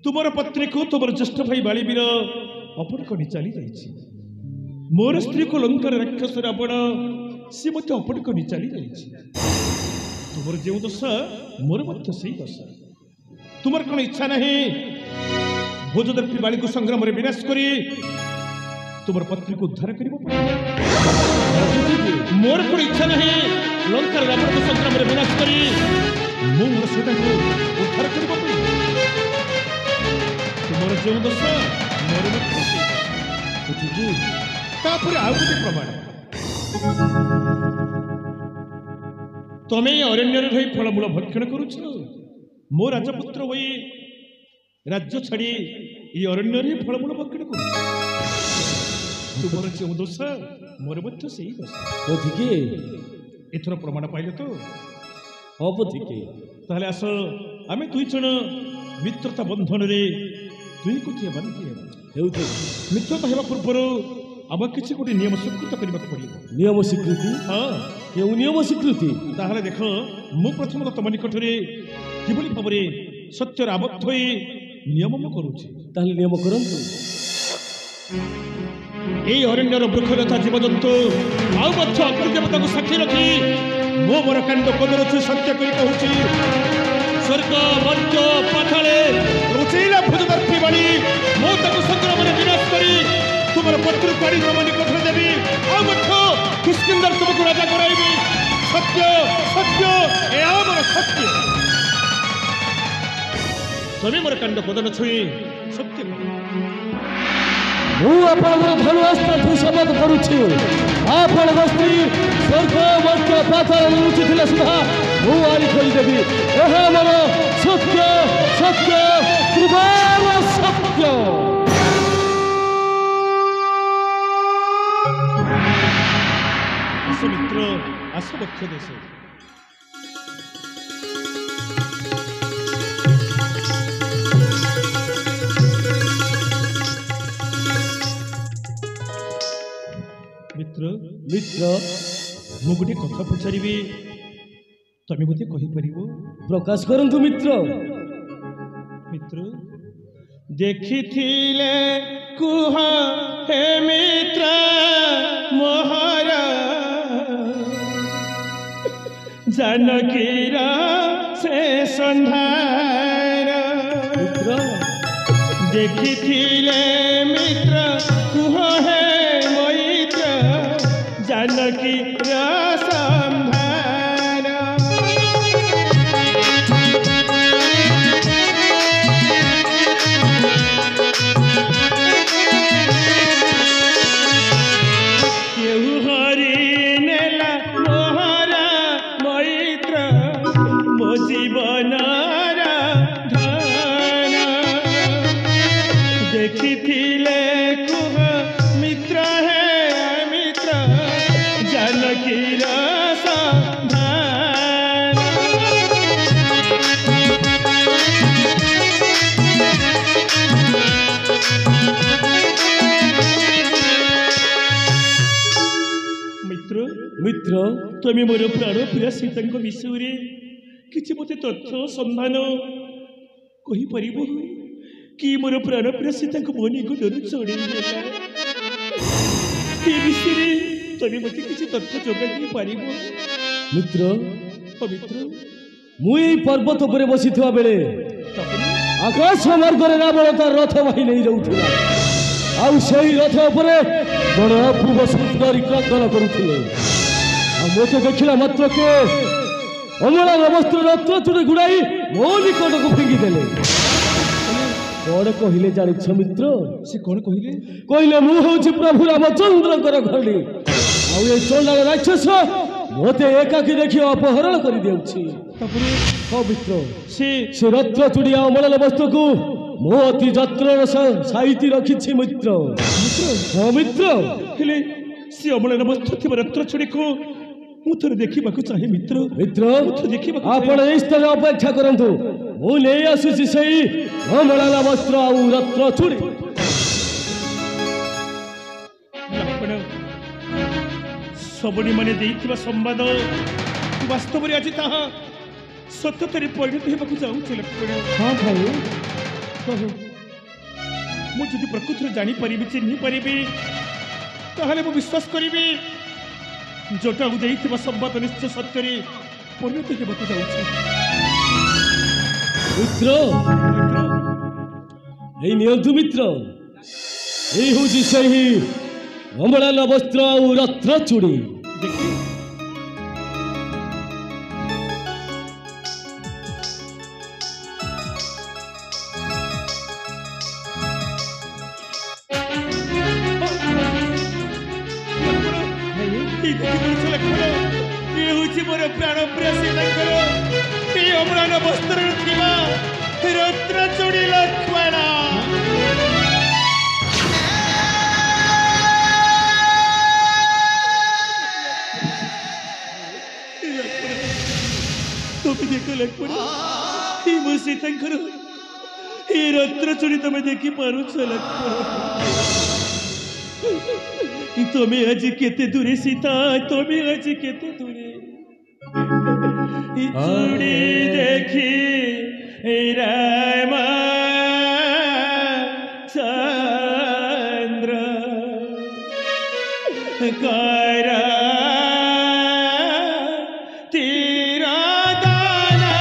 तुमर पत्नी को तुमर ज्येष्ठ भाई बालीवीर अपहरण कर चली जाइए। मोर स्त्री को लंकार राक्षस रावण सी मत अपहरण कर चली जाइए। तुमर जो दशा मोर मत से दशा। तुमर कौन इच्छा नहीं भोजदर्पी बाली को संग्राम में विनाश करी तुमर पत्नी को उद्धार कर? मोर कौन इच्छा नहीं लंकार रावण को संग्राम में विनाश करी मोर सीता को उद्धार कर? तुमर जो दशा मोर आउ गोटे प्रमाण तमें अरण्य रही फलमूल भक्षण करुछ। मो राजपुत्र हो राज्य छाड़ी ये अरण्य फलमूल भक्षण कर। तुमर जो दशा मोर मध्य से दशा। एथर प्रमाण पाइले तो हम ठीक ताले आस आम दुई जन मित्रता बंधन रे दुई कोठिया बांधि मित्रता हेबा पूर्व आम किसी गोटे नियम स्वीकृत करने पड़ो। नियम स्वीकृति? हाँ क्यों नियम स्वीकृति? ताहले देख मु प्रथम तुम निकट में किभली भाव सत्यर आबद्ध हो नियम मु करुछि। ताहले नियम करंतु। এই অরণ্যর বৃক্ষলতা জীবজন্তু আউ মধ্য অগ্নিদেবতাকে সাক্ষী রখি মো মোর কাণ্ড কদরছি সত্য করে কହୁছি স্বর্গ মর্ত্য পাতালে রুচিলা ভূতদর্পী বাণী মো তাকে সংগ্রামে বিনাশ করি তোমার পত্র কাড়ি তম নিকটরে দেবি আউ মধ্য কিষ্কিন্দার তোমাকে রাজা করাইবি। সত্য সত্য এ আমার সত্য। তুমি মোর কাণ্ড কদন ছুঁই সত্য धनुअस्त्र शपथ करुछि आपण स्त्री स्वर्ग मर्त्य पाताल लुचिथिले सुधा मु आरी खोलिदेवी। एहा मोर सत्य सत्य त्रिवार सत्य। मित्र आस बक्ष देश मित्र मित्र मु गोटे कथा पचारि तमें मत कहीपर? प्रकाश करंतु मित्र। मित्र देखी कुह हे मित्र मोहरा जानकीर से संधार। मित्र देखी मित्र कुह हे जानकी संधार। केहू हरि नेला मोहरा मैत्र मो जीवन धन देखी कुह मित्र है जानकीर संधान। मित्र मित्र तमें मोर प्राण प्रिय सीता विषय किसी मत तथ्य संधान कहीपर कि मोर प्राण प्रिय सीता मो निकटू चढ़ी विषय तमें मत किसी तथ्य जोगाई पार? मित्र मित्र मुई पर्वत पर बसी बेले आकाश मार्ग रावण तार रथ बाही नहीं जाऊला आउ सही रथ पर बड़ अपूर्व सुंदर क्रंदन करुले मत देखला मात्र के अमला वस्त्र रत्न चूड़ी गुड़ाई मो निकट को फिंगिदेले। कौन कहले जानिछ मित्र? से कौन कहले? कहले मु हूँ प्रभु रामचंद्र घड़ी आउ चंडाल राक्षस मत एकाकी देखी अपहरण कर दिउछि। हाँ मित्र से रत्न चूड़ी अमल वस्तु को मो अति जत्र साइती रखी मित्र। हाँ मित्र हेले से अमल वस्तु थी रत्न चूड़ी को मुझे देखा चाहे मित्र। मित्र आपण स्थल अपेक्षा करंतु मु नहीं आसुची सही अमला वस्त्र आउ रत्न चूड़ी। सबनी माने देइथिबा संवाद वास्तव में आज ताहा सत्यतरे परिणत होबाकु जाउछि लक्ष्मण। हाँ भाई कह मुझे प्रकृति जापर चिन्ह पारि ताहले मु विश्वास करी जोटा संवाद निश्चय सत्य परिणत होगा जाऊँ। मित्र এই নিয়ন্তু মিত্র এই হଉଛି ସେହି ଅମ୍ଳାନ ବସ୍ତ୍ର ଆଉ ରତ୍ନ ଚୁଡ଼ି। देखी मोर प्राण प्रिय अम्लान वस्त्र रत्न चूड़ी लक्ष्मण तुम देख लक्ष्मण मो सीता रत्न चूड़ी तुम देखी पारुछ लक्ष्मण तुम्हें आज केते दूरे सीता तुम्हें आज केते दूरे चूड़ी देखी राम चंद्र कर तेरा दाना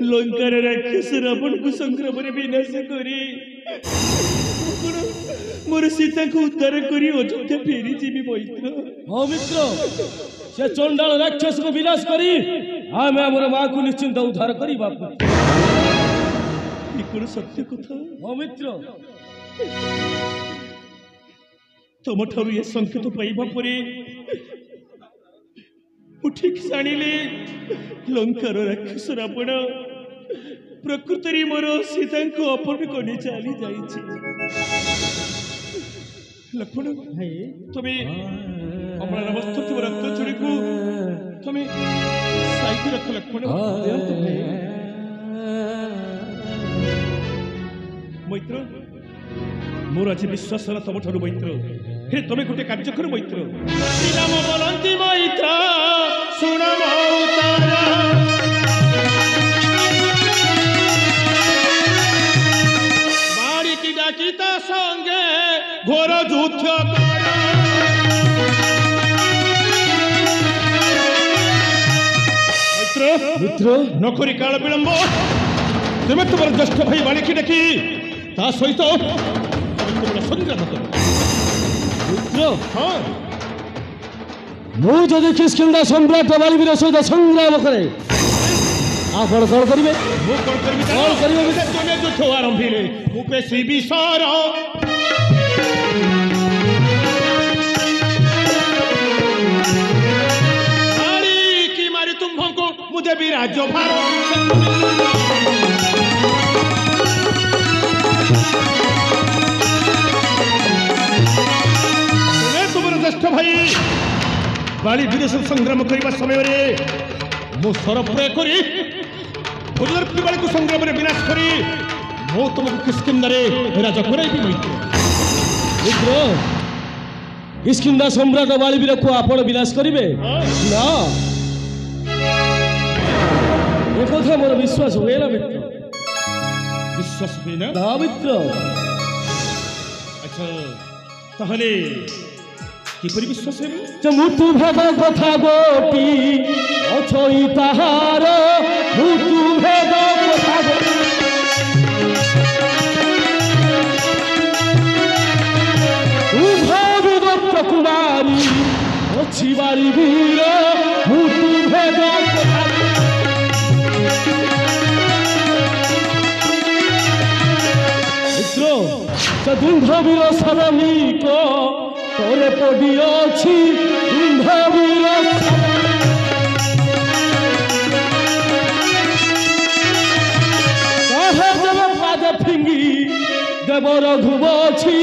लंकार राक्षस रावण को संग्राम विनाश करी मोर सीता को उद्धार करी अयोध्या फेरी जीवी मैत्र। हाँ मित्र से चंडाल राक्षस को विनाश करी आमे हमर मां को निश्चिंत उद्धार करी बापू कौन सत्य कथा। हाँ मित्र तुम ठारू ये संकेत पाइबा परे ठीक जानिले लंकार राक्षस रावण प्रकृति मोर सीता को अपहरण करने चली जाइछि। लक्ष्मण तुम्हें अम्लान वस्त्र तुम रक्त चूड़ी को तुम्हें साइड रख लक्ष्मण। मैत्र मोर आज विश्वास तुम ठारू मैत्र हे तुम्हें गोटे कार्य कर मैत्र श्रीराम बोलती मैत्र सुन बाड़ी की डाकिता संगे घोर युद्ध मैत्र मित्र नखरी काल विलंब तुम्हें तुम ज्येष्ठ भाई बाड़ी की डाकी ता सहित संग्राम कर मित्र। हाँ मु जदि किष्किंधा सम्राट बालीवीर सहित संग्राम करे आपण कौन करेंगे मु कौन करबी कौन करेंगे तुमे युद्ध आरंभिले मु पेशी विसार मारी की मारी तुम्भको ମୁଁ ଦେବି ରାଜଭାର। ତୁମର ଜ୍ୟେଷ୍ଠ ଭାଇ ବାଳି ବିଦେଶ ସଂଗ୍ରାମ କରିବା ସମୟରେ ମୁଁ ସର ପ୍ରୟୋଗ କରି ଭୂଦର୍ପୀ ବାଳିକୁ ସଂଗ୍ରାମରେ ବିନାଶ କରି ମୁଁ ତୁମକୁ କିଷ୍କିନ୍ଧାରେ ରାଜ କରାଇବି ମୈତ୍ର। ମିତ୍ର କିଷ୍କିନ୍ଧା ସମ୍ରାଟ ବାଳିବୀରକୁ ଆପଣ ବିନାଶ କରିବେ ନା ଏକଥା ମୋର ବିଶ୍ୱାସ ହୁଏ ନା ମିତ୍ର। ବିଶ୍ୱାସ ହୁଏ ନା? ନା ମିତ୍ର। ଆଚ୍ଛା ତାହେଲେ কিপরি বিশ্বাস হবে? যে মৃত্যু ভেদ কথা গোটি অছই তাহার মৃত্যু ভেদ কথা উভবিদত্ত কুমারী অছি বাড়ি বীর মৃত্যু ভেদ কথা মিত্র সে দুর্ধবীর সরমিক তোরে পড়িয়াছি দুর্ধবীর সহজব পাদ ফিঙ্গি দেব রঘুবছি